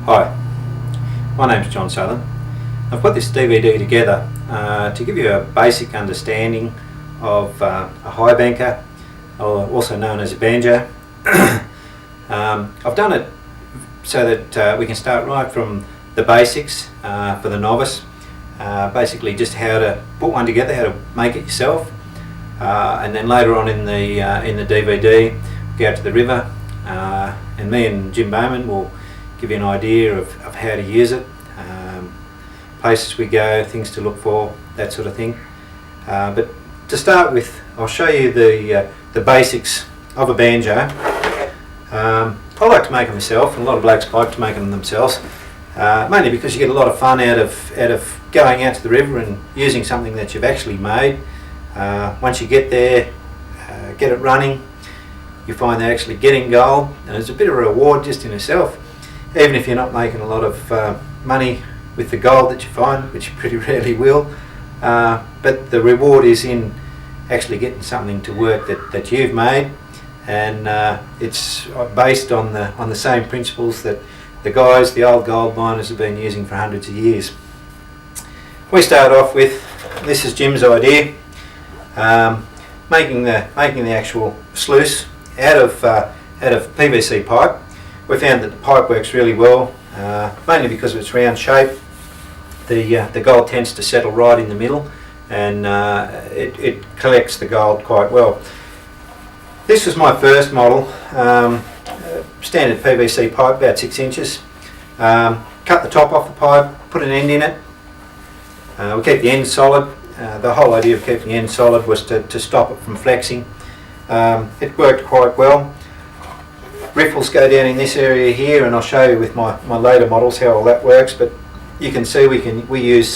Hi, my name's John Southern. I've put this DVD together to give you a basic understanding of a high banker, or also known as a banjo. I've done it so that we can start right from the basics for the novice, basically just how to put one together, how to make it yourself, and then later on in the DVD, go out to the river, and me and Jim Bowman will give you an idea of how to use it, places we go, things to look for, that sort of thing. But to start with, I'll show you the basics of a banjo. I like to make them myself, and a lot of blokes like to make them themselves, mainly because you get a lot of fun out of going out to the river and using something that you've actually made. Once you get there, get it running, you find they're actually getting gold, and it's a bit of a reward just in itself, even if you're not making a lot of money with the gold that you find, which you pretty rarely will. But the reward is in actually getting something to work that you've made, and it's based on the same principles that the old gold miners have been using for hundreds of years. We start off with, this is Jim's idea, making the actual sluice out of PVC pipe. We found that the pipe works really well, mainly because of its round shape. The gold tends to settle right in the middle, and it collects the gold quite well. This was my first model, standard PVC pipe, about 6 inches. Cut the top off the pipe, put an end in it. We keep the end solid. The whole idea of keeping the end solid was to stop it from flexing. It worked quite well. Riffles go down in this area here, and I'll show you with my later models how all that works. But you can see we use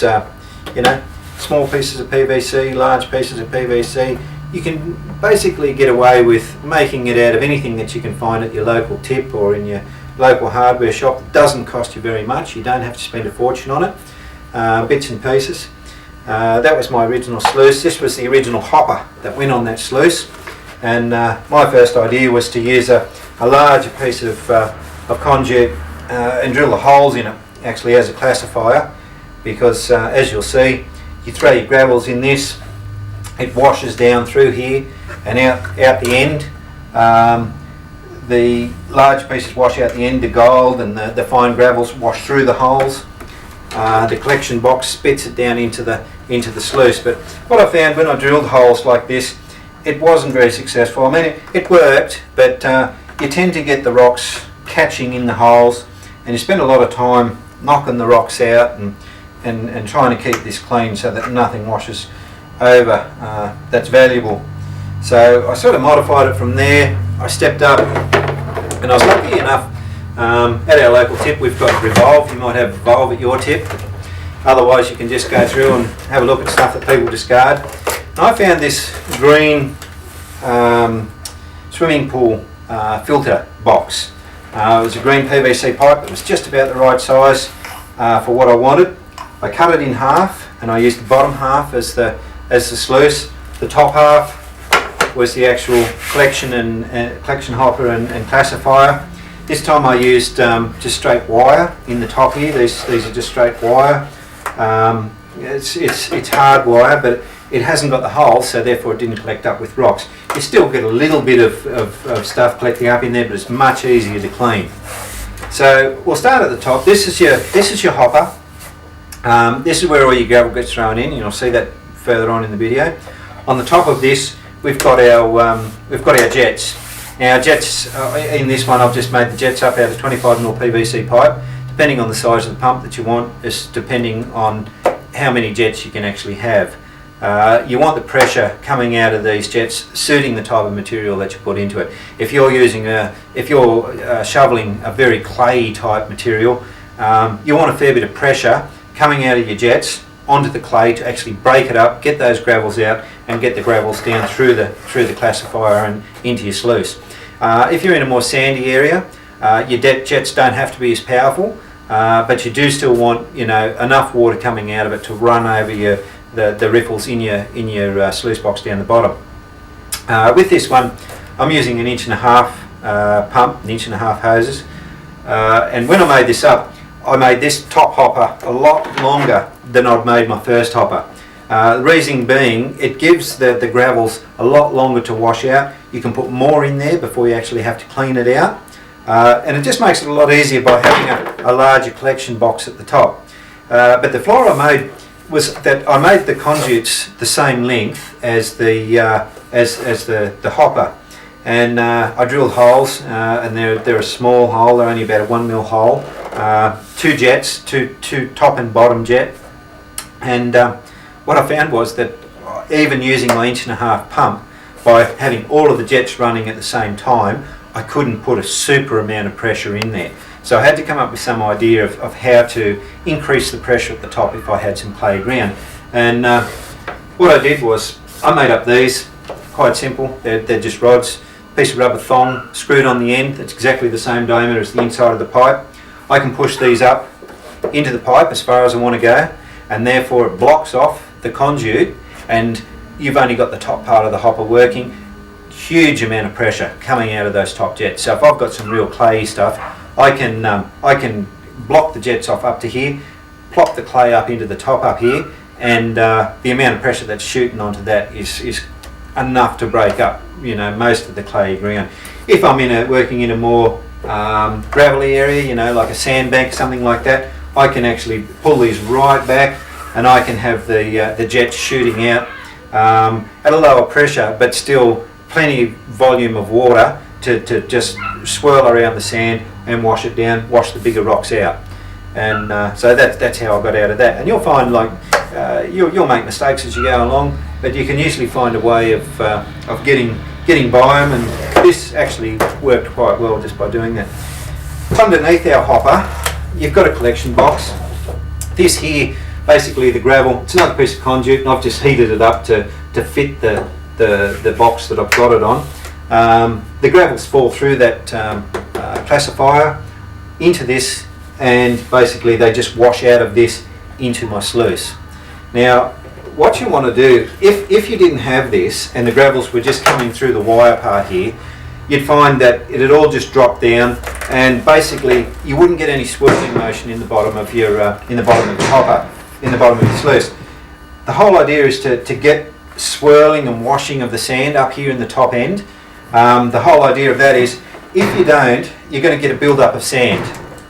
small pieces of PVC, large pieces of PVC. You can basically get away with making it out of anything that you can find at your local tip or in your local hardware shop. It doesn't cost you very much. You don't have to spend a fortune on it. Bits and pieces. That was my original sluice. This was the original hopper that went on that sluice, and my first idea was to use a larger piece of conduit and drill the holes in it actually as a classifier, because as you'll see, you throw your gravels in this, it washes down through here and out the end. The large pieces wash out the end, the gold and the fine gravels wash through the holes. The collection box spits it down into the sluice. But what I found when I drilled holes like this, it wasn't very successful. I mean, it worked, but you tend to get the rocks catching in the holes, and you spend a lot of time knocking the rocks out and trying to keep this clean so that nothing washes over that's valuable. So I sort of modified it from there. I stepped up, and I was lucky enough, at our local tip we've got Revolve. You might have Revolve at your tip. Otherwise you can just go through and have a look at stuff that people discard. And I found this green swimming pool filter box. It was a green PVC pipe that was just about the right size for what I wanted. I cut it in half, and I used the bottom half as the sluice. The top half was the actual collection hopper and classifier. This time I used just straight wire in the top here. These are just straight wire. It's hard wire, but it hasn't got the hole, so therefore it didn't collect up with rocks. You still get a little bit of stuff collecting up in there, but it's much easier to clean. So we'll start at the top. This is your hopper. This is where all your gravel gets thrown in. You'll see that further on in the video. On the top of this, we've got our jets. Now jets, in this one I've just made the jets up out of 25mm PVC pipe. Depending on the size of the pump that you want, is depending on how many jets you can actually have. You want the pressure coming out of these jets suiting the type of material that you put into it. If you're shoveling a very clayey type material, you want a fair bit of pressure coming out of your jets onto the clay to actually break it up, get those gravels out, and get the gravels down through the classifier and into your sluice. If you're in a more sandy area, your jets don't have to be as powerful, but you do still want enough water coming out of it to run over the riffles in your sluice box down the bottom. With this one, I'm using 1.5 inch pump, 1.5 inch hoses, and when I made this up, I made this top hopper a lot longer than I'd made my first hopper. The reason being, it gives the gravels a lot longer to wash out. You can put more in there before you actually have to clean it out. And it just makes it a lot easier by having a larger collection box at the top. But the floor I made was that I made the conduits the same length as the hopper. And I drilled holes, and they're a small hole, they're only about a 1 mil hole. 2 jets, two top and bottom jet. And what I found was that even using my 1.5 inch pump, by having all of the jets running at the same time, I couldn't put a super amount of pressure in there. So I had to come up with some idea of how to increase the pressure at the top if I had some clay ground. And what I did was, I made up these, quite simple, they're just rods, piece of rubber thong screwed on the end, it's exactly the same diameter as the inside of the pipe. I can push these up into the pipe as far as I want to go, and therefore it blocks off the conduit, and you've only got the top part of the hopper working. Huge amount of pressure coming out of those top jets. So if I've got some real clayey stuff, I can block the jets off up to here, plop the clay up into the top up here, and the amount of pressure that's shooting onto that is enough to break up, you know, most of the clayey ground. If I'm working in a more gravelly area, you know, like a sandbank, something like that, I can actually pull these right back, and I can have the jets shooting out at a lower pressure, but still plenty volume of water to just swirl around the sand and wash it down, wash the bigger rocks out. And so that's how I got out of that. And you'll find, like, you'll make mistakes as you go along, but you can usually find a way of getting by them, and this actually worked quite well just by doing that. Underneath our hopper, you've got a collection box. This here, basically the gravel, it's another piece of conduit, and I've just heated it up to fit the box that I've got it on. The gravels fall through that classifier into this, and basically they just wash out of this into my sluice. Now, what you want to do, if you didn't have this and the gravels were just coming through the wire part here, you'd find that it'd all just drop down, and basically you wouldn't get any swirling motion in the bottom of your in the bottom of the hopper, in the bottom of your sluice. The whole idea is to get swirling and washing of the sand up here in the top end. The whole idea of that is, if you don't, you're going to get a build-up of sand.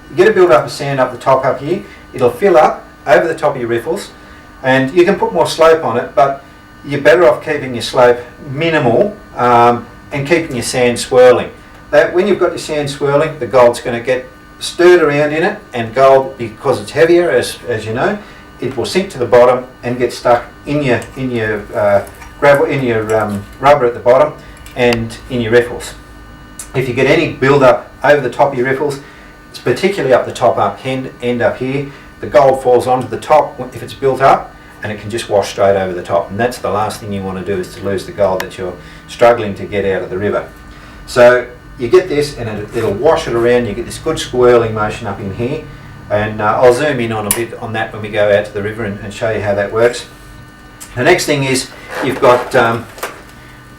You get a build-up of sand up the top up here, it'll fill up over the top of your riffles, and you can put more slope on it, but you're better off keeping your slope minimal and keeping your sand swirling. That when you've got your sand swirling, the gold's going to get stirred around in it, and gold, because it's heavier, as you know, it will sink to the bottom and get stuck in your gravel, in your rubber at the bottom, and in your riffles. If you get any build up over the top of your riffles, it's particularly up the top end up here, the gold falls onto the top if it's built up, and it can just wash straight over the top, and that's the last thing you want to do, is to lose the gold that you're struggling to get out of the river. So you get this, and it'll wash it around. You get this good swirling motion up in here, and I'll zoom in on a bit on that when we go out to the river and show you how that works. The next thing is, you've got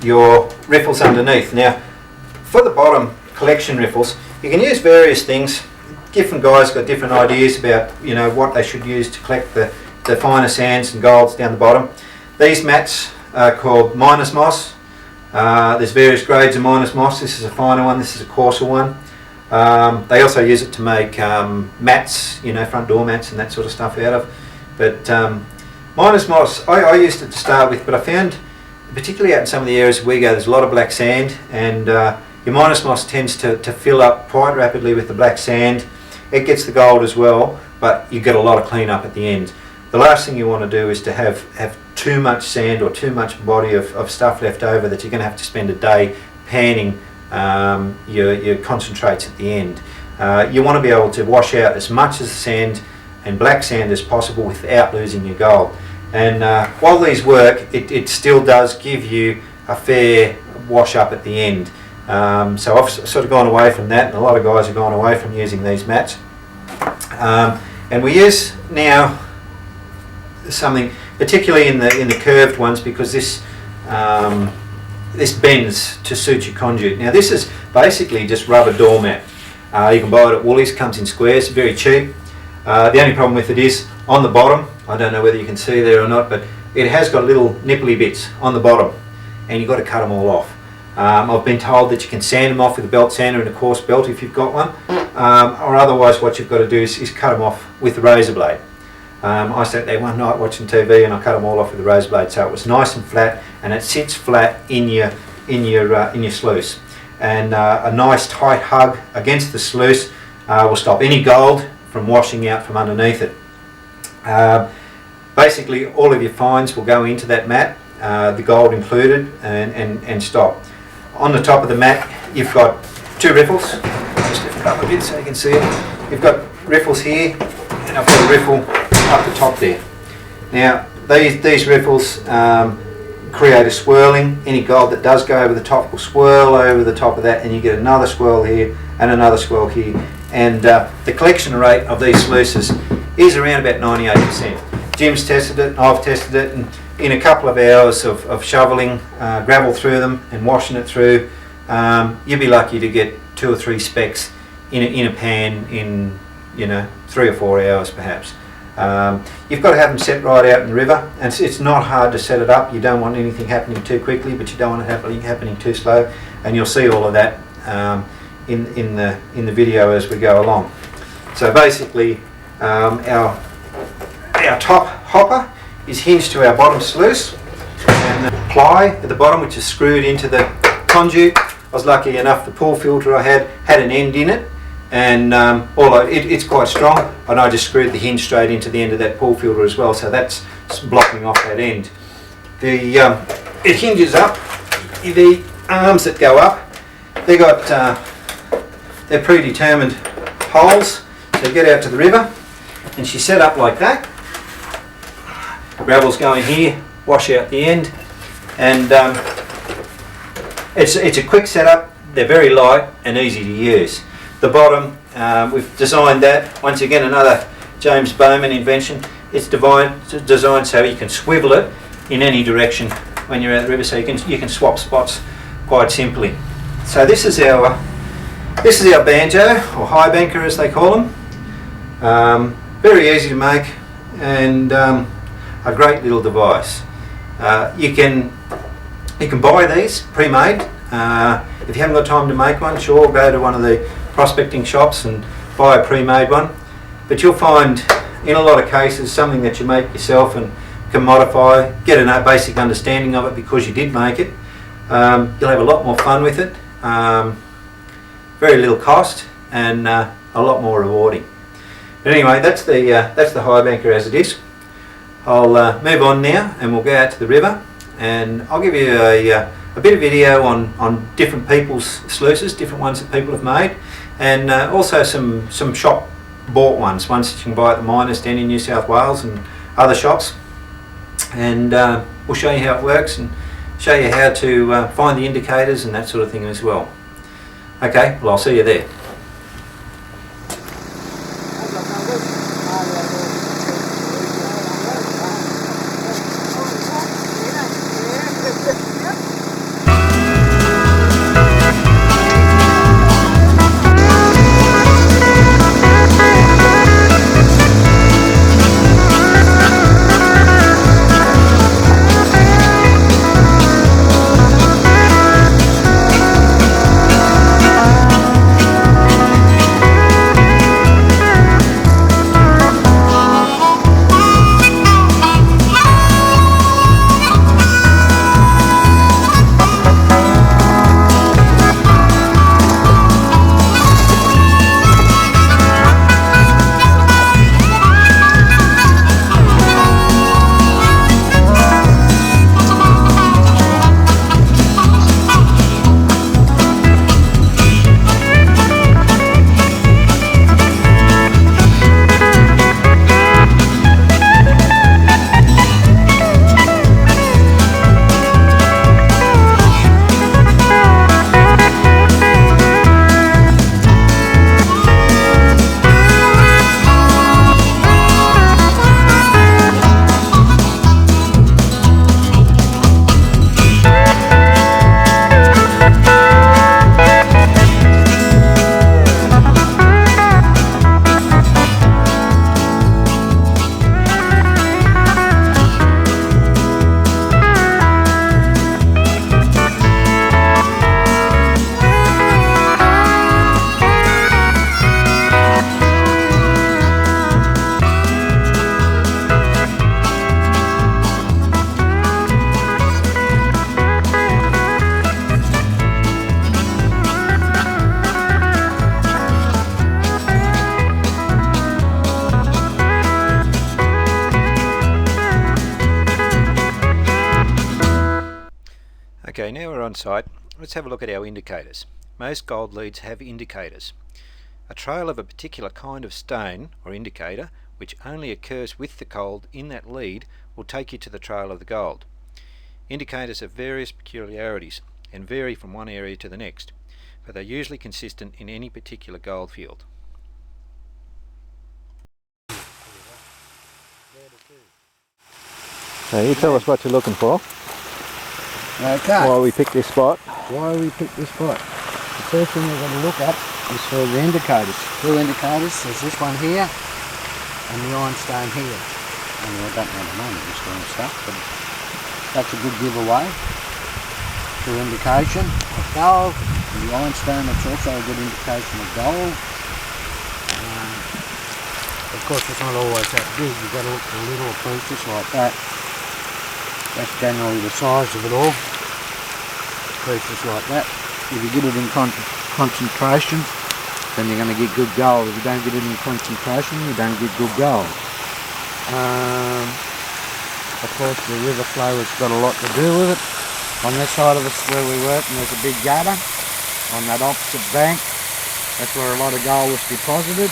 your riffles underneath. Now, for the bottom collection riffles, you can use various things. Different guys got different ideas about, you know, what they should use to collect the finer sands and golds down the bottom. These mats are called minus moss. There's various grades of minus moss. This is a finer one, this is a coarser one. They also use it to make mats, you know, front door mats and that sort of stuff out of. But minus moss, I used it to start with, but I found, particularly out in some of the areas where we go, there's a lot of black sand, and your minus moss tends to fill up quite rapidly with the black sand. It gets the gold as well, but you get a lot of clean up at the end. The last thing you want to do is to have too much sand or too much body of stuff left over that you're going to have to spend a day panning your concentrates at the end. You want to be able to wash out as much as the sand and black sand as possible without losing your gold. And while these work, it still does give you a fair wash up at the end. So I've sort of gone away from that, and a lot of guys have gone away from using these mats. And we use now something, particularly in the curved ones, because this bends to suit your conduit. Now this is basically just rubber doormat. You can buy it at Woolies, comes in squares, very cheap. The only problem with it is on the bottom, I don't know whether you can see there or not, but it has got little nipply bits on the bottom, and you've got to cut them all off. I've been told that you can sand them off with a belt sander and a coarse belt if you've got one, or otherwise what you've got to do is cut them off with the razor blade. I sat there one night watching TV and I cut them all off with the razor blade, so it was nice and flat, and it sits flat in your sluice. And a nice tight hug against the sluice will stop any gold from washing out from underneath it. Basically all of your fines will go into that mat, the gold included, and stop. On the top of the mat you've got two riffles. Just lift it up a bit so you can see it. You've got riffles here, and I've got a riffle up the top there. Now these riffles create a swirling. Any gold that does go over the top will swirl over the top of that, and you get another swirl here and another swirl here. And the collection rate of these sluices is around about 98%. Jim's tested it, I've tested it, and in a couple of hours of shoveling gravel through them and washing it through, you'll be lucky to get 2 or 3 specks in a pan in 3 or 4 hours perhaps. You've got to have them set right out in the river, and it's not hard to set it up. You don't want anything happening too quickly, but you don't want it happening too slow, and you'll see all of that in the video as we go along. So basically our top hopper is hinged to our bottom sluice, and the ply at the bottom, which is screwed into the conduit. I was lucky enough, the pool filter I had an end in it, and it's quite strong, and I just screwed the hinge straight into the end of that pool filter as well, so that's blocking off that end. It hinges up. The arms that go up, they're predetermined holes, so you get out to the river and she's set up like that. Gravel's going here, wash out the end, and it's a quick setup. They're very light and easy to use. The bottom, we've designed that, once again another James Bowman invention. It's designed so you can swivel it in any direction when you're out the river, so you can swap spots quite simply. So this is our banjo, or high banker as they call them. Very easy to make, and a great little device. You can buy these pre-made. If you haven't got time to make one, sure, go to one of the prospecting shops and buy a pre-made one. But you'll find in a lot of cases something that you make yourself and can modify, get a basic understanding of it because you did make it. You'll have a lot more fun with it. Very little cost, and a lot more rewarding. But anyway, that's the high banker as it is. I'll move on now, and we'll go out to the river, and I'll give you a bit of video on different people's sluices, different ones that people have made, and also some shop bought ones that you can buy at the miners down in New South Wales and other shops. And we'll show you how it works and show you how to find the indicators and that sort of thing as well. Okay, well, I'll see you there. now we're on site, let's have a look at our indicators. Most gold leads have indicators. A trail of a particular kind of stone or indicator, which only occurs with the gold in that lead, will take you to the trail of the gold. Indicators have various peculiarities and vary from one area to the next, but they're usually consistent in any particular gold field. Now you tell us what you're looking for. Okay. Why we picked this spot. Why we picked this spot? The first thing we're going to look at is for the indicators. Two indicators. There's this one here and the ironstone here. And I don't know the name of this kind of stuff, but that's a good giveaway. Two indication of gold. And the ironstone, that's also a good indication of gold. Of course, it's not always that big. You've got to look for little pieces like that. That's generally the size of it all. Pieces like that. If you get it in concentration, then you're going to get good gold. If you don't get it in concentration, you don't get good gold. Of course, the river flow has got a lot to do with it. On this side of us where we work, and there's a big gutter. On that opposite bank, that's where a lot of gold was deposited.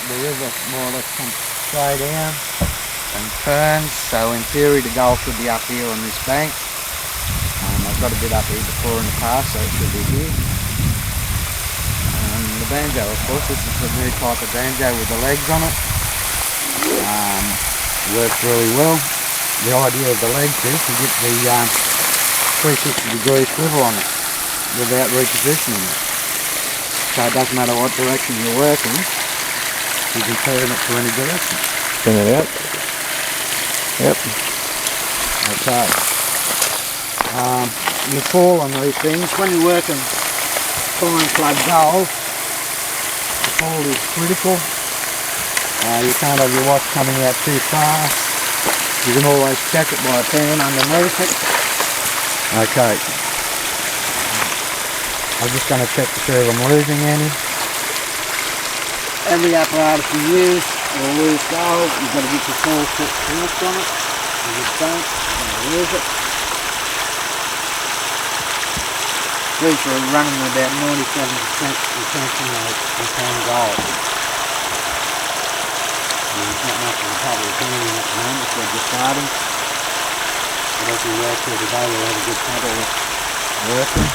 The river more or less comes straight down and turns, so in theory the gold should be up here on this bank. I've got a bit up here before in the past, so it should be here. The banjo, of course, this is the new type of banjo with the legs on it. Works really well. The idea of the legs is to get the 360 degree swivel on it without repositioning it. So it doesn't matter what direction you're working, you can turn it to any direction. Spin it out. Yep. Okay. You fall on these things. When you're working fine plug gold, the fall is critical. You can't have your watch coming out too fast. You can always check it by a pan underneath it. Okay. I'm just going to check to see if I'm losing any. Every apparatus you use will lose gold. You've got to get your full foot correct on it. If you don't, you're going to lose it. These are running about 97% retention rate on gold. There's not much of a public opinion at the moment, so we're just starting. But as we work here today, we'll have a good puddle working.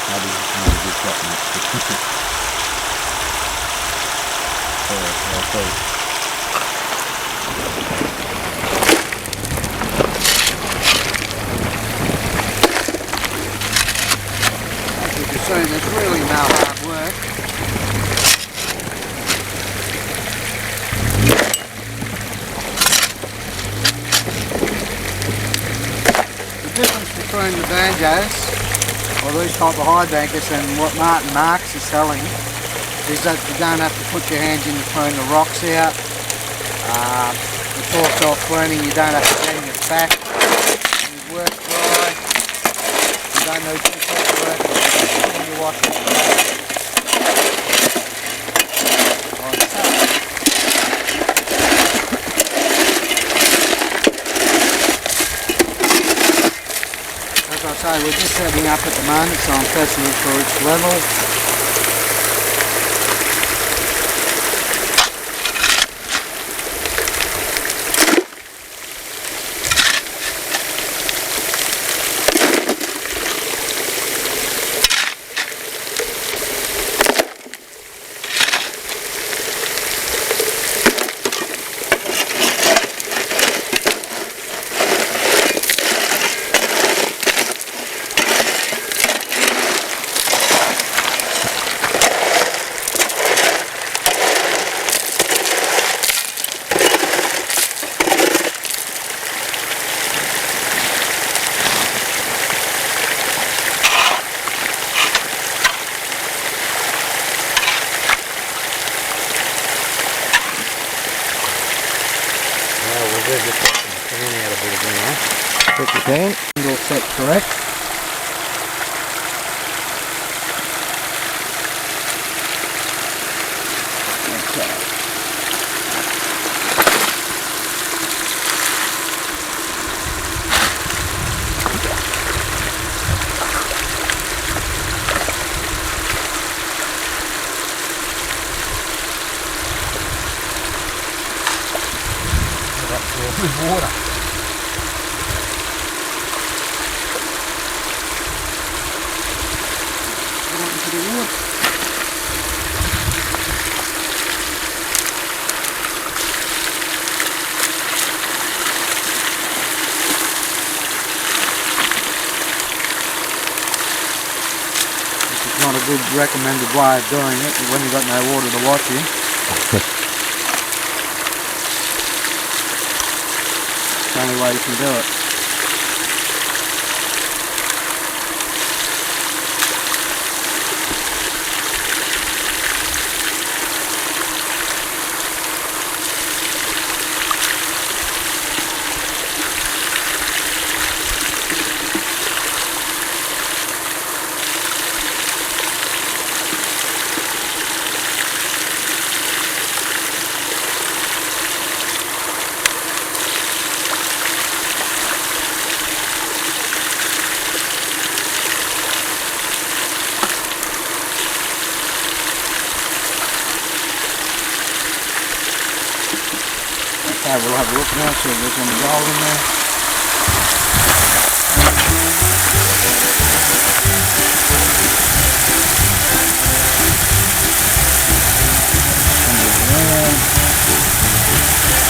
Maybe it's not a good shot, mate. As you can see, there's really no hard work. The difference between the banjos, or these type of high bankers, and what Martin Marks is selling, is that you don't have to put your hands in between the rocks out. It's all self-cleaning, you don't have to bang it back. You work dry, you don't need too much work when you wash it. Like so. As I say, we're just setting up at the moment, so I'm testing it for each level. We're just taking the pan out a bit again, eh? Put the pan. All set correct. Okay. with water. Get up into the water. Not a good recommended way of doing it when you've got no water to watch you. It's the only way you can do it. Okay, we'll have a look now, see if there's any gold in there.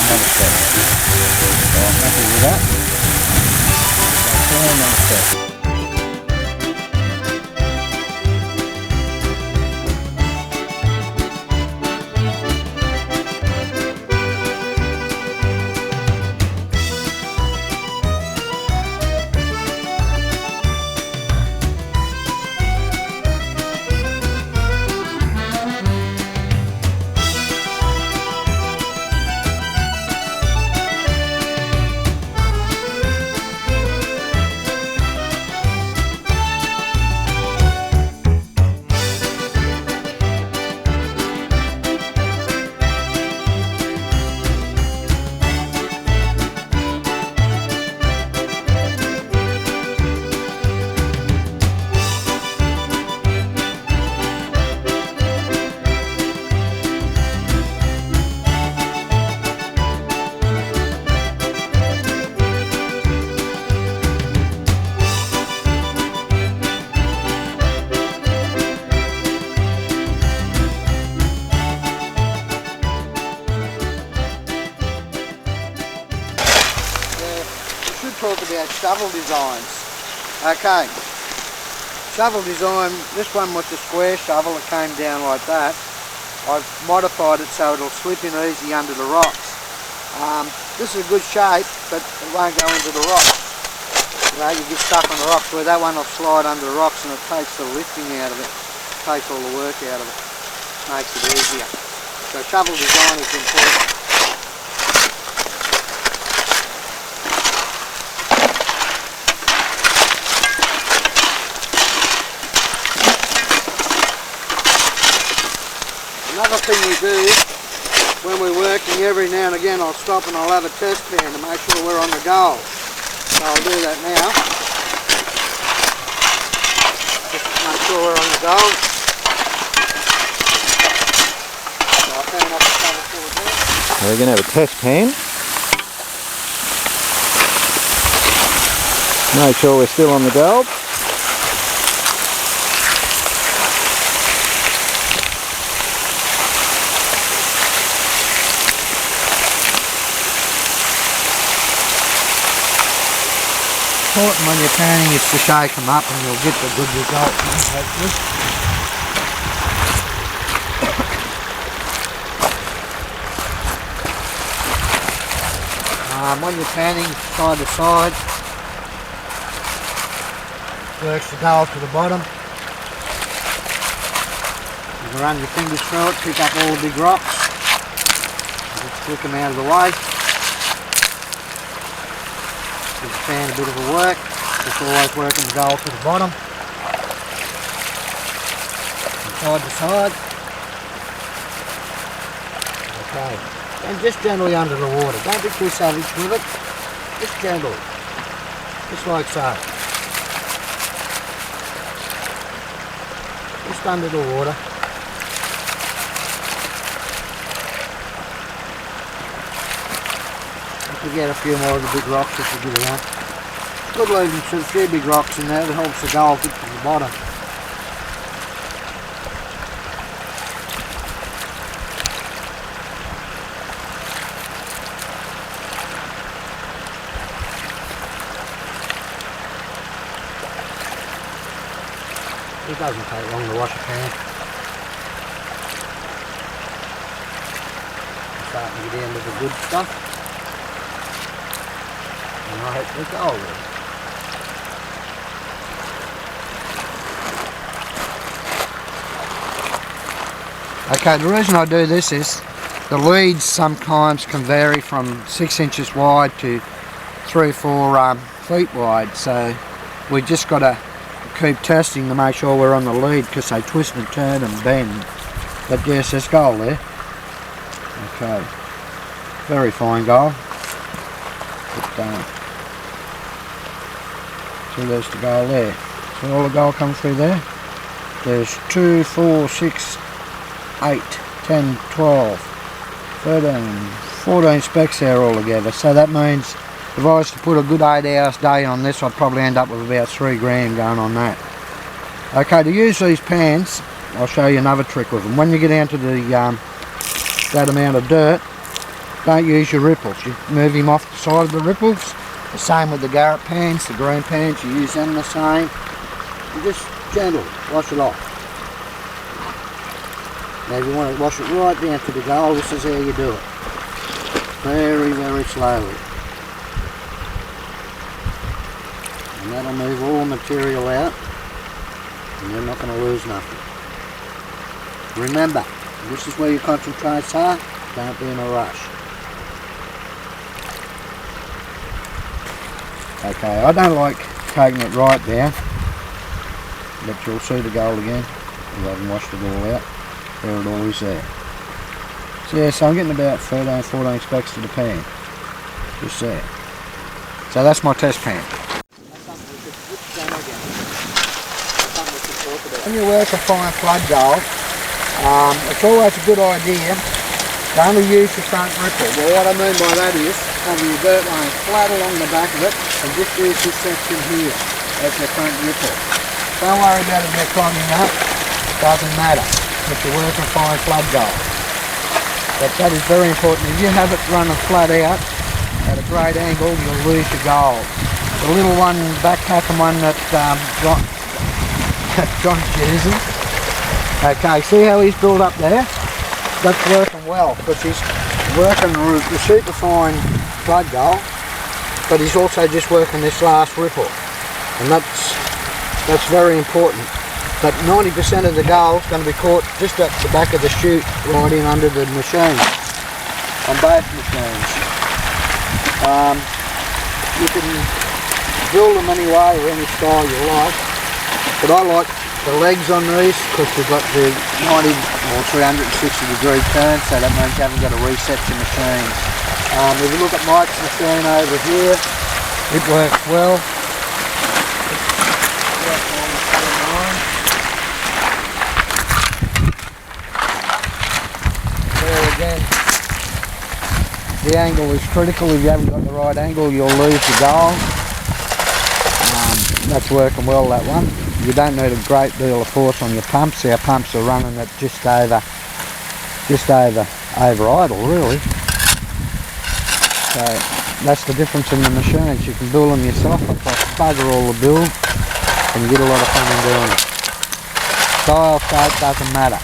Another step. So I'm happy with that. Another step. Talk about shovel designs. Okay, shovel design, this one with the square shovel that came down like that, I've modified it so it'll slip in easy under the rocks. This is a good shape, but it won't go into the rocks. You know, you get stuck on the rocks, where that one will slide under the rocks and it takes the lifting out of it, takes all the work out of it, makes it easier. So shovel design is important. Another thing we do when we're working, every now and again I'll stop and I'll have a test pan to make sure we're on the goal. So I'll do that now. Just to make sure we're on the goal. So I'll turn off the cover forward there. We're going to have a test pan. Make sure we're still on the gold. Important when you're panning is to shake them up and you'll get the good result, hopefully. When you're panning side to side, works the gold to the bottom. You can run your fingers through it, pick up all the big rocks, just flick them out of the way. Give the pan a bit of a work, just always working the gold to the bottom, from side to side. Okay, and just gently under the water, don't be too savage with it, just gently, just like so. Just under the water. to get a few more of the big rocks if you get around. Good leaving a few big rocks in there that helps the gold get to the bottom. It doesn't take long to wash a pan. I'm starting to get into the good stuff. And I hope we go with it. Okay, the reason I do this is the leads sometimes can vary from 6 inches wide to 3 or 4 feet wide, so we just got to keep testing to make sure we're on the lead because they twist and turn and bend. But yes, there's gold there. Okay, very fine gold. But, see, there's the gold there. So all the gold comes through there. There's 2, 4, 6, 8, 10, 12, 13, 14 specks there all together. So that means if I was to put a good 8 hours day on this, I'd probably end up with about 3 grand going on that. Okay, to use these pans, I'll show you another trick with them. When you get down to the that amount of dirt, don't use your ripples. You move him off the side of the ripples. The same with the Garrett pans, the green pans, you use them the same. You just gentle wash it off. Now if you want to wash it right down to the gold, this is how you do it. Very, very slowly. And that'll move all the material out and you're not going to lose nothing. Remember, this is where your concentrates are, don't be in a rush. Okay, I don't like taking it right down, but you'll see the gold again. I haven't washed it all out. There it all is there. So yeah, so I'm getting about 13, 14 specks to the pan. Just there. So that's my test pan. When you work a fine flood gold, it's always a good idea to only use your front ripple. Well, what I mean by that is, have your dirt line flat along the back of it and just use this section here as your front ripple. Don't worry about it get clogging up, doesn't matter if you're working fine flood gold. But that is very important. If you have it running flat out at a great angle, you'll lose your gold. The little one, backpacking one that John's using. Okay, see how he's built up there? That's working well because he's working the superfine flood gold, but he's also just working this last ripple, and that's very important. But 90% of the gold is going to be caught just at the back of the chute, right in under the machine, on both machines. You can drill them any way or any style you like, but I like the legs on these because we've got the 90 or 360 degree turn, so that means you haven't got to reset your machine. If you look at Mike's machine over here, it works well. There again, the angle is critical. If you haven't got the right angle, you'll lose the gold. That's working well, that one. You don't need a great deal of force on your pumps. Our pumps are running at just over idle, really. So that's the difference in the machines. You can build them yourself. It costs bugger all to build, and you get a lot of fun in doing it. Style, shape, doesn't matter.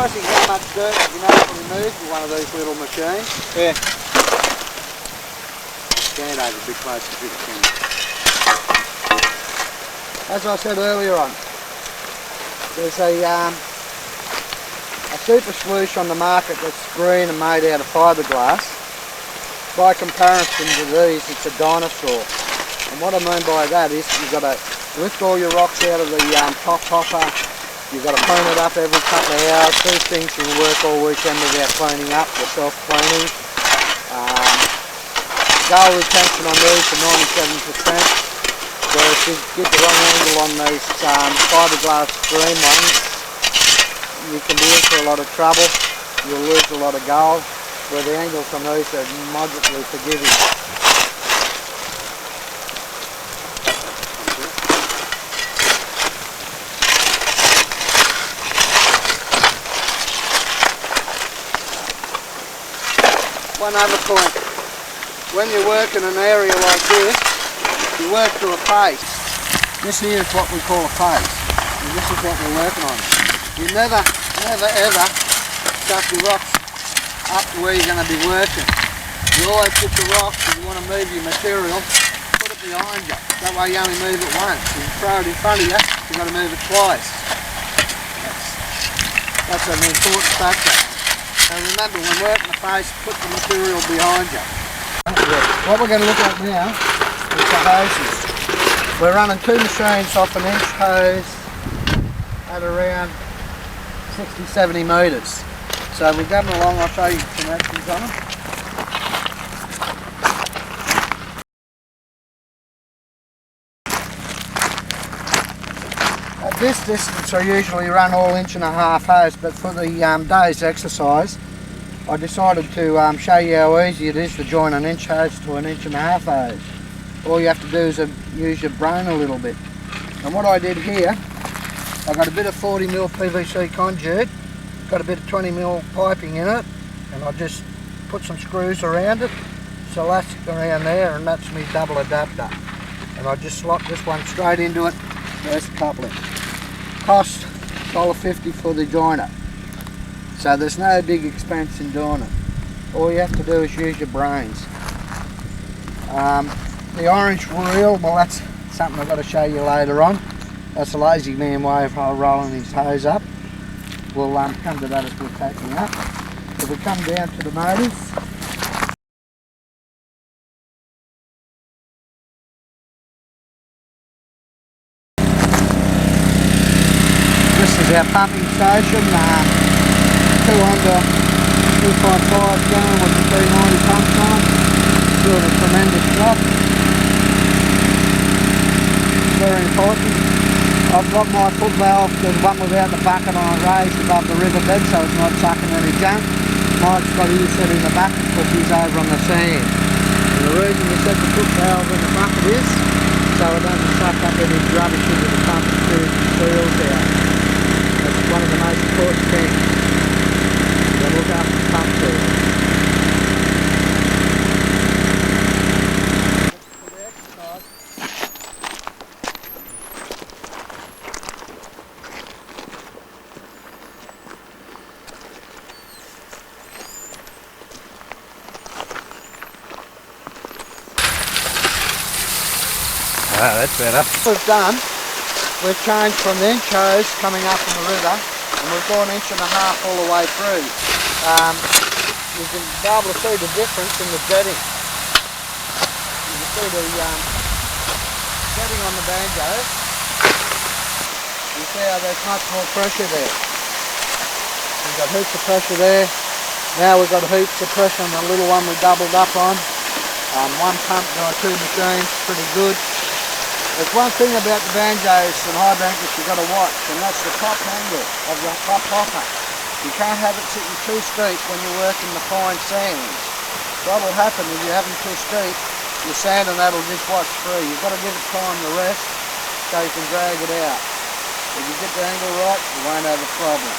surprising how much dirt you can actually move with one of these little machines. Yeah. Stand over a bit closer to the camera. As I said earlier on, there's a super swoosh on the market that's green and made out of fiberglass. By comparison to these, it's a dinosaur. And what I mean by that is you've got to lift all your rocks out of the top hopper. You've got to clean it up every couple of hours. These things you can work all weekend without cleaning up, they're self-cleaning. Gale retention on these are 97%. Whereas if you get the wrong angle on these fiberglass green ones, you can be in for a lot of trouble. You'll lose a lot of gale, where the angles on these are moderately forgiving. One other point, when you work in an area like this, you work to a pace. This here is what we call a pace, and this is what we're working on. You never ever stuff your rocks up to where you're going to be working. You always put your rocks, if you want to move your material, put it behind you. That way you only move it once. If you throw it in front of you, you've got to move it twice. That's an important factor. So remember, when working the face, put the material behind you. What we're going to look at now is the hoses. We're running two machines off an inch hose at around 60-70 metres. So we'll go along, I'll show you some actions on them. At this distance I usually run all 1.5 inch hose, but for the day's exercise I decided to show you how easy it is to join an inch hose to an 1.5 inch hose. All you have to do is use your brain a little bit. And what I did here, I got a bit of 40mm PVC conduit, got a bit of 20mm piping in it, and I just put some screws around it, it's elastic around there, and that's my double adapter. And I just slot this one straight into it. There's the coupling. Cost $1.50 for the joiner. So there's no big expense in doing it. All you have to do is use your brains. The orange reel, well that's something I've got to show you later on. That's a lazy man way of rolling his hose up. We'll come to that as we're taking up. If we come down to the motors, this is our pumping station, 2 under 2.5 gallon with the 390 pumps on, doing a tremendous job. Very important. I've got my foot valve, the one without the bucket on it, raised above the riverbed so it's not sucking any junk. Mike's got his set in the bucket because he's over on the sand. And the reason we set the foot valve in the bucket is so it doesn't suck up any rubbish into the pump and seals out. That's one of the most important things. You look after the pump seal. Ah, that's better. What we've done, we've changed from the inch hose coming up from the river, and we've gone 1.5 inches all the way through. You can be able to see the difference in the jetting. You can see the jetting on the banjos. You see how there's much more pressure there. We've got heaps of pressure there. Now we've got heaps of pressure on the little one we doubled up on. One pump by 2 machines, pretty good. There's one thing about the banjos and high bankers you've got to watch, and that's the top angle of your top hopper. You can't have it sitting too steep when you're working the fine sands. What will happen if you have them too steep, your sand and that will just wash through. You've got to give it time to rest so you can drag it out. If you get the angle right, you won't have a problem.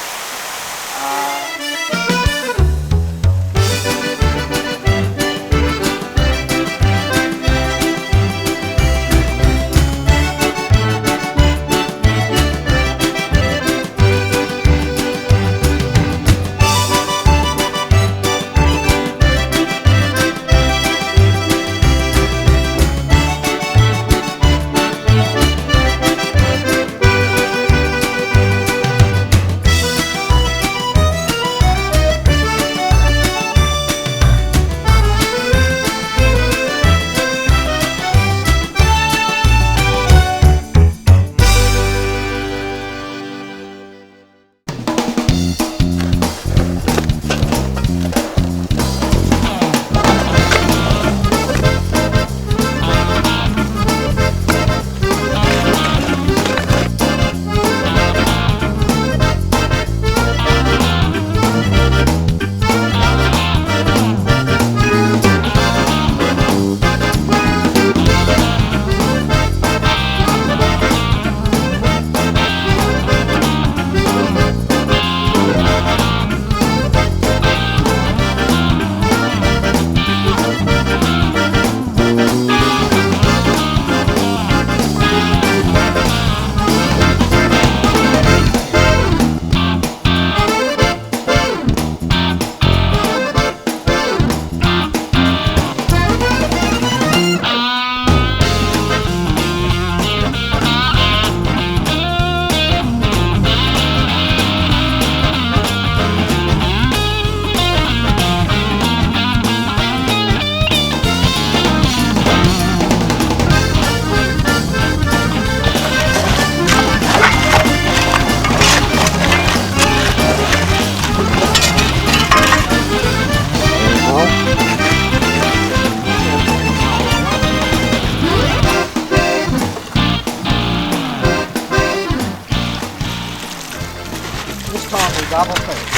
time we double first.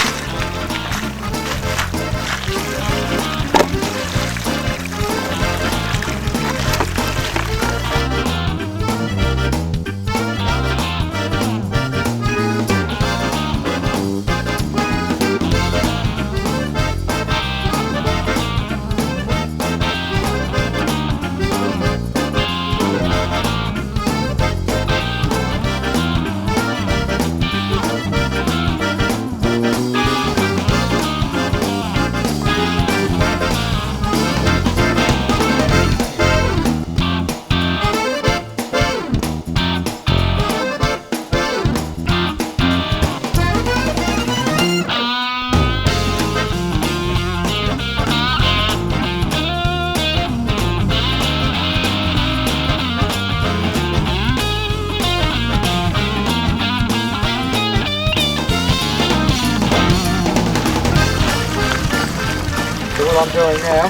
So what I'm doing now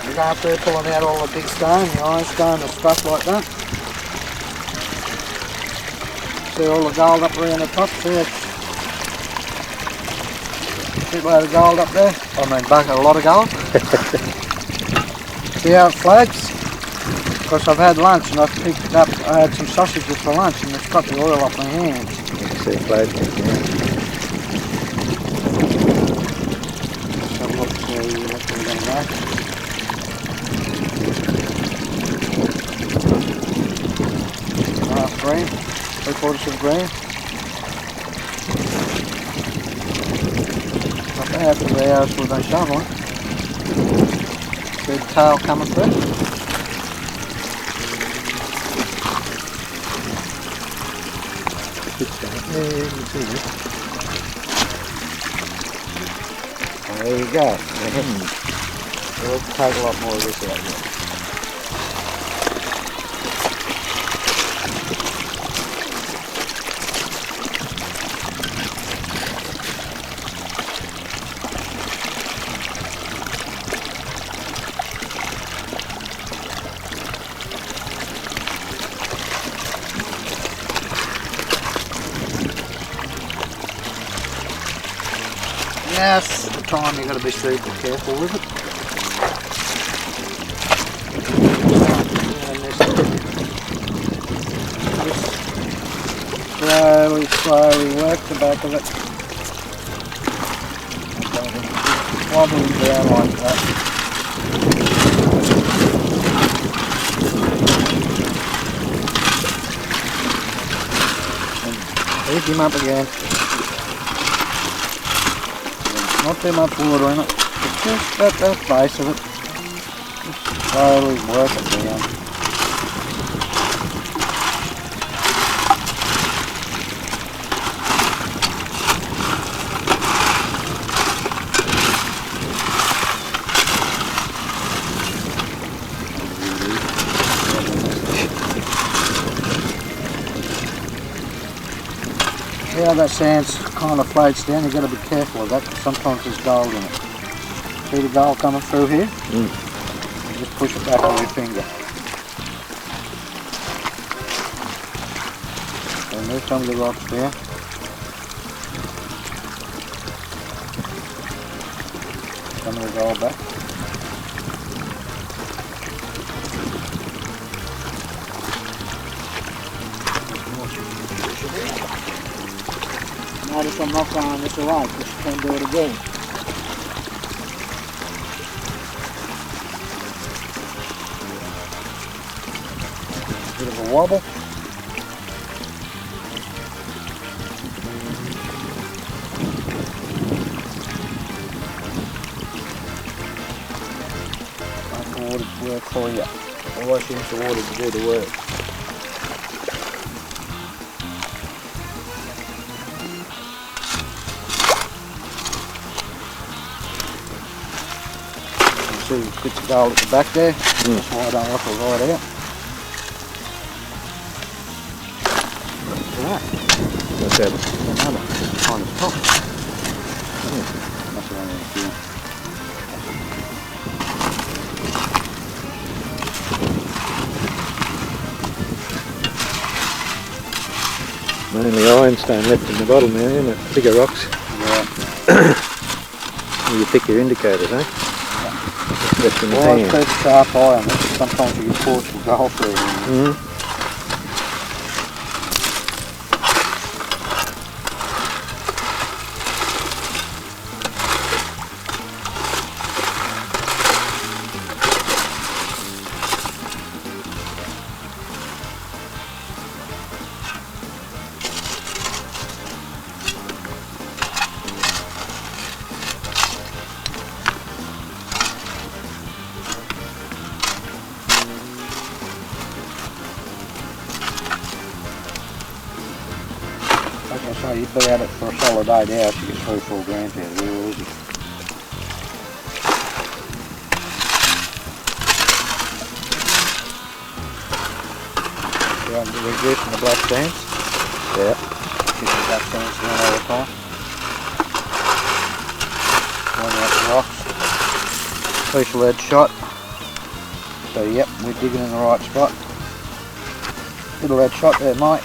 is after pulling out all the big stone, the ironstone and stuff like that. See all the gold up around the top there? Big load of gold up there. I mean bucket, a lot of gold. See how it floats? Because I've had lunch and I've picked up, I had some sausages for lunch and it's got the oil off my hands. You can see it floating. Yeah. Half grain, 3/4 of a grain. Not bad for the hours we've been shoveling. See the tail coming through. Yeah, you can see it. There you go. We'll take a lot more of this out here. Yes, the time you've got to be super careful with it. And just slowly work the back of it. Wobbling down like that. And pick him up again. Not too much water in it, just at that base of it. Just slowly work it down. See how that sand kind of floats down? You've got to be careful of that because sometimes there's gold in it. See the gold coming through here? You just push it back with your finger. And there's some of the rocks there. Some of the gold back. Notice I'm not throwing this away because you can do it again. Bit of a wobble. Make the water work for you. Otherwise you need the water to do the work. See bits of gold at the back there. That's why I don't want to ride out. Right. What's that? Another on the top. That's around here. Only ironstone left in the bottle now, isn't it? Bigger rocks. Yeah. You pick your indicators, eh? Yeah. Left in the Well, pan. I keep sharp eye on this. Sometimes you get caught some gold through. Like I say, you'd be at it for a solid 8 hours to get 3-4 grams out of it real easy. Yeah, I'm reducing the black stains. Yeah. Keep the black stains down all the time. Going out the rocks. Piece of lead shot. So yep, we're digging in the right spot. Bit of lead shot there, mate.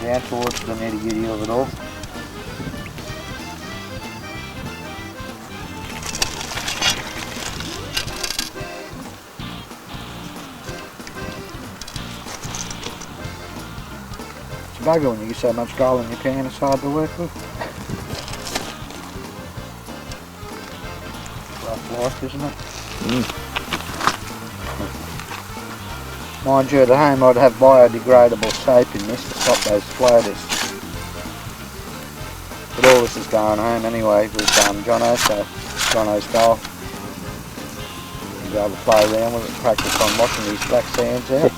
Down towards the nitty-gritty of it all. It's a bugger when you get so much gold in your pan, it's hard to work with. Rough life, isn't it? Mind you, at home I'd have biodegradable soap in this to stop those floaters. But all this is going home anyway with Jono, so Jono's goal. You'll be able to play around with it and practice on washing these black sands out.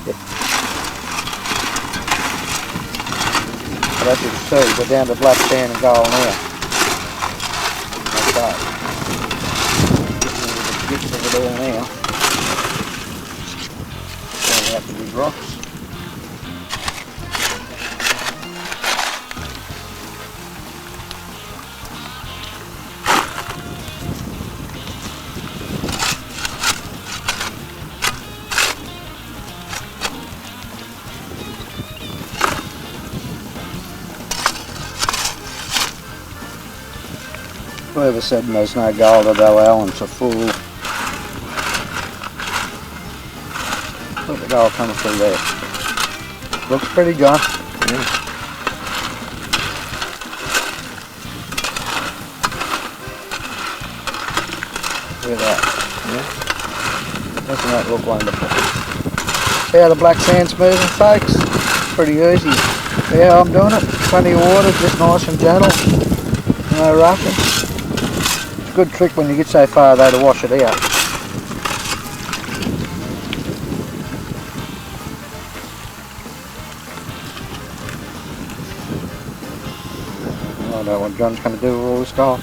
But as you can see, we're down to black sand and gold now. Okay. Getting rid of the bits of it all now. Out the big rocks. Whoever said there's no gold at Oallen's a fool. Look at the gold coming through there. Looks pretty good. Yeah. Look at that. Yeah. Doesn't that look wonderful? See how the black sand's moving, folks? Pretty easy. See how I'm doing it? Plenty of water, just nice and gentle. No rushing. It's a good trick when you get so far though to wash it out. I don't know what John's going to do with all this gold.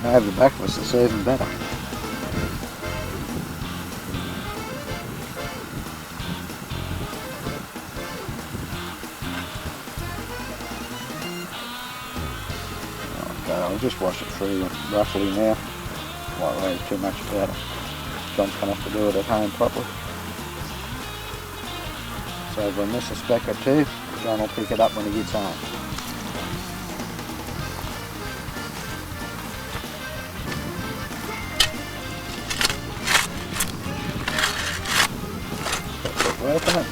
Now have the back of us, it's even better. Okay, I'll just wash it through roughly now. Won't worry too much about it. John's going to have to do it at home properly. So if I miss a speck or two, John will pick it up when he gets home. Keep working it.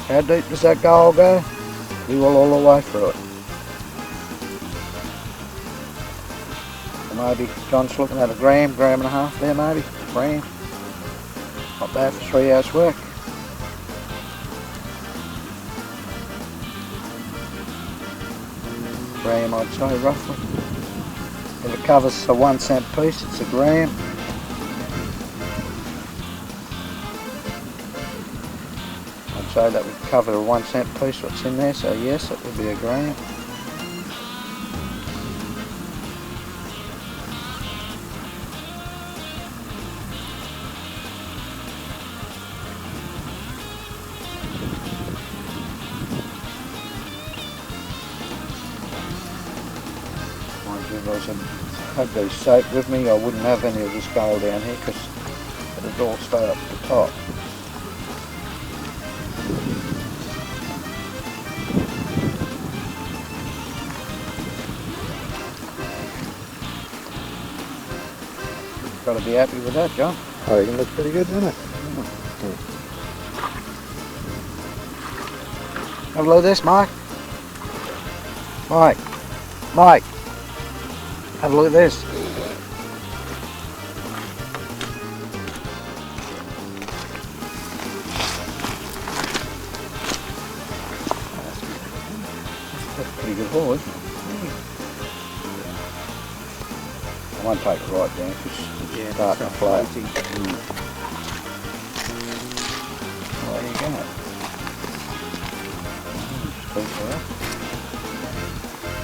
How deep does that gold go? We will all the way through it. So maybe John's looking at a gram and a half there maybe. Gram. Not bad for 3 hours work. Gram I'd say roughly. If it covers a 1 cent piece, it's a gram. So that would cover a 1 cent piece what's in there, so yes, it would be a gram. Mind you, if I had these soaked with me, I wouldn't have any of this gold down here because it would all stay up the top. Got to be happy with that, John. I reckon it looks pretty good, doesn't it? Have a look at this, Mike. Mike. Have a look at this. That's a pretty good haul, isn't it? I won't take it right down because it's starting to float. Well, there you go.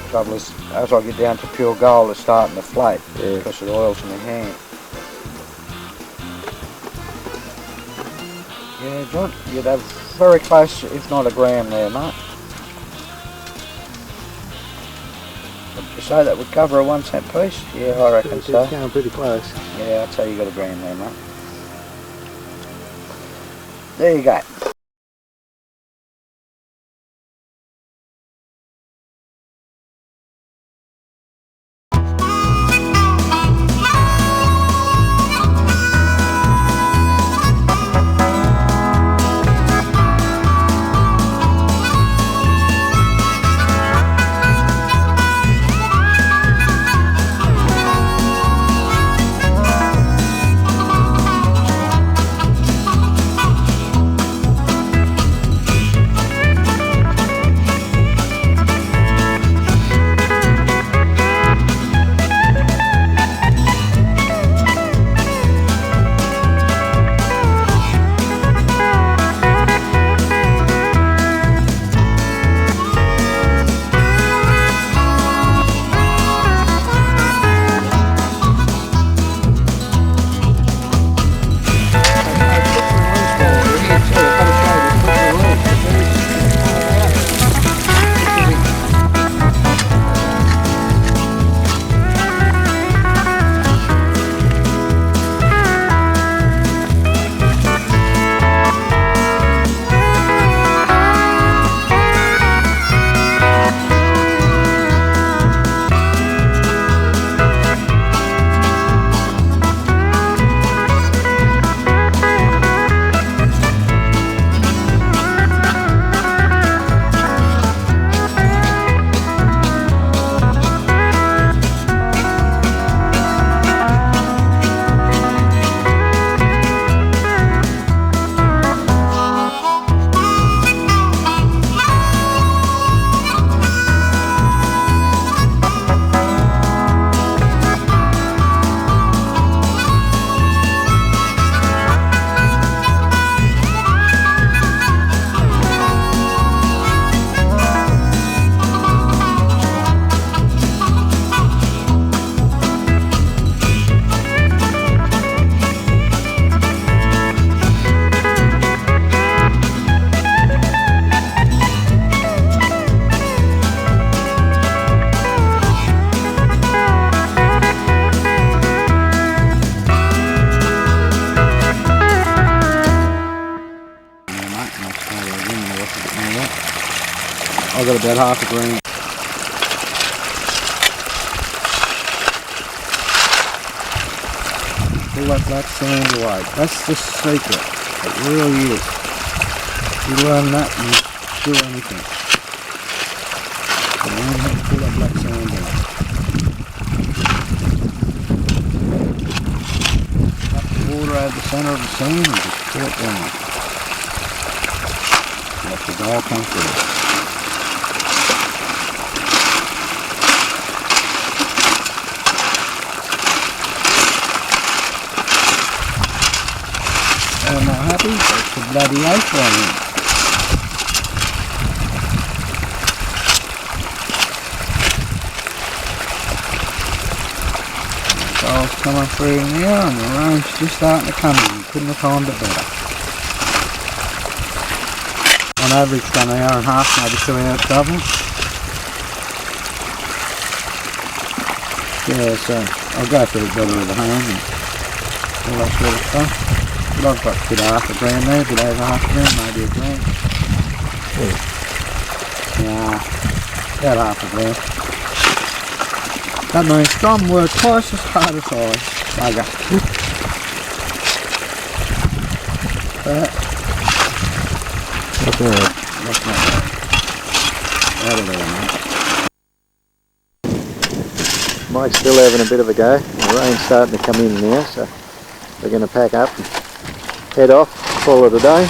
Trouble is, as I get down to pure gold, it's starting to float because it oils in my hand. Yeah, John, you'd have very close, if not a gram there, mate. Would you say that would cover a 1 cent piece? Yeah, I reckon so. It's going pretty close. Yeah, I'd say you got a gram there, mate. There you go. I've got about half a gram. Pull that black sand away. That's the secret. It really is. You learn that and you do anything. You learn how to pull that black sand out. Up the water out of the centre of the sand and just pull it down. Let the all come through. I'm not happy, it's a bloody ice one. coming through now, and the rain's just starting to come in. Couldn't have timed it better. On average, done an hour and a half, maybe 2 hours travelling. Yeah, so I'll go for a bottle of the home and all that sort of stuff. But I've got a bit half a grand there, a bit over half a grand, maybe a grand. Yeah, about half a grand. That means Tom worked twice as hard as I. Bugger. Not bad. That's not bad. That'll do, mate. Mike's still having a bit of a go. The rain's starting to come in now, so we're going to pack up and head off, call it a day.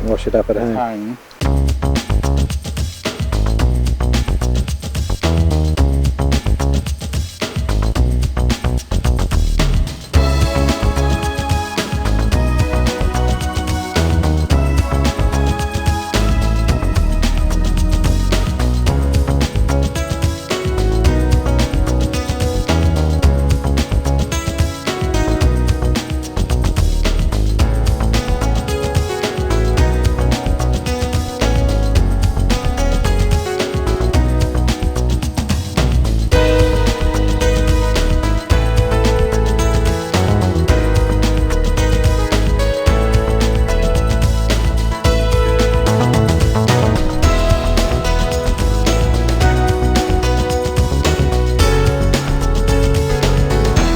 Wash it up at home.